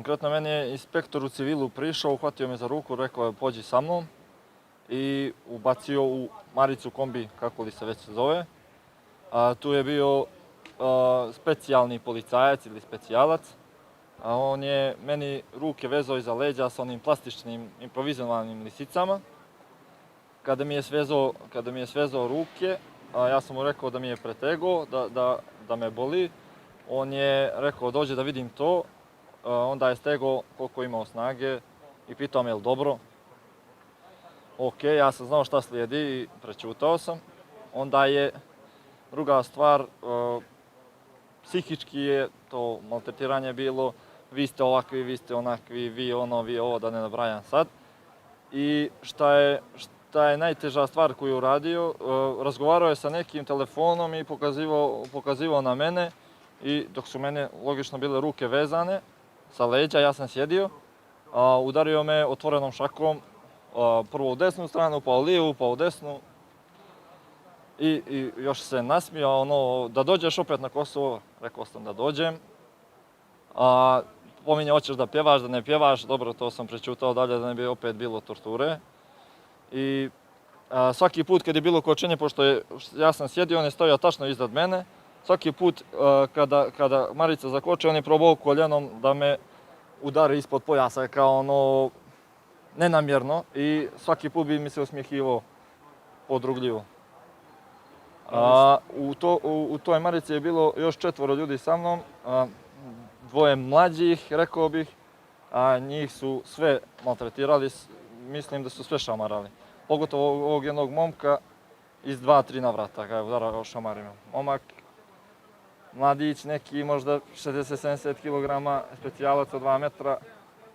Konkretno meni je inspektor u civilu prišao, uhvatio me za ruku, rekao je pođi sa mnom i ubacio u maricu kombi, kako li se već zove. Tu je bio specijalni policajac ili specijalac. On je meni ruke vezao iza leđa sa onim plastičnim improvizovanim lisicama. Kada mi je svezao ruke, ja sam mu rekao da mi je pretegao, da me boli. On je rekao dođe da vidim to, onda je stegao koliko imao snage i pitao me je li dobro. Ok, ja sam znao šta slijedi i prećutao sam. Onda je druga stvar, psihički je to maltretiranje bilo, vi ste ovakvi, vi ste onakvi, vi ono, vi ovo, da ne nabrajam sad. I šta je najteža stvar koju je uradio, razgovarao je sa nekim telefonom i pokazivao na mene. I dok su mene logično bile ruke vezane sa leđa, ja sam sjedio, udario me otvorenom šakom, prvo u desnu stranu, pa u lijevu, pa u desnu. I još se nasmijao, da dođeš opet na Kosovo, rekao sam da dođem. Pominje, hoćeš da pjevaš, da ne pjevaš, dobro, to sam prećutao dalje da ne bi opet bilo torture. I svaki put kad je bilo kočenje, pošto ja sam sjedio, on je stojao tačno iznad mene, svaki put kada Marica zakoče, on je probao koljenom da me udari ispod pojasa, kao nenamjerno, i svaki put bi mi se osmjehivao podrugljivo. U toj Marici je bilo još 4 ljudi sa mnom, 2 mlađih, rekao bih, a njih su sve maltretirali, mislim da su sve šamarali. Pogotovo ovog jednog momka iz 2-3 navrata ga je udarao šamarima. Momak, mladić, neki možda 60-70 kg, specijalac od 2 metra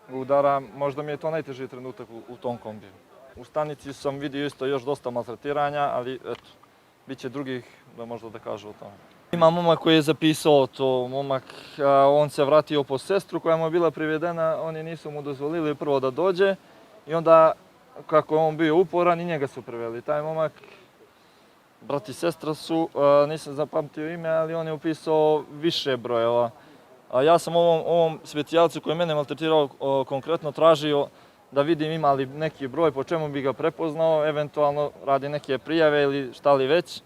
ga udara. Možda mi je to najteži trenutak u tom kombiju. U stanici sam vidio isto još dosta maltretiranja, ali eto, bit će drugih da možda da kažu o tome. Ima momak koji je zapisao to, on se vratio po sestru koja mu je bila privedena, oni nisu mu dozvolili prvo da dođe i onda, kako je on bio uporan, i njega su priveli. Taj momak, brat i sestra su, nisam zapamtio ime, ali on je upisao više brojeva. Ja sam ovom specijalcu koji je mene maltretirao konkretno tražio da vidim ima li neki broj po čemu bi ga prepoznao, eventualno radi neke prijave ili šta li već,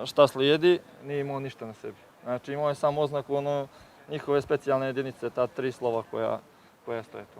šta slijedi, nije imao ništa na sebi. Znači imao je samo oznaku njihove specijalne jedinice, ta 3 slova koja stoje tu.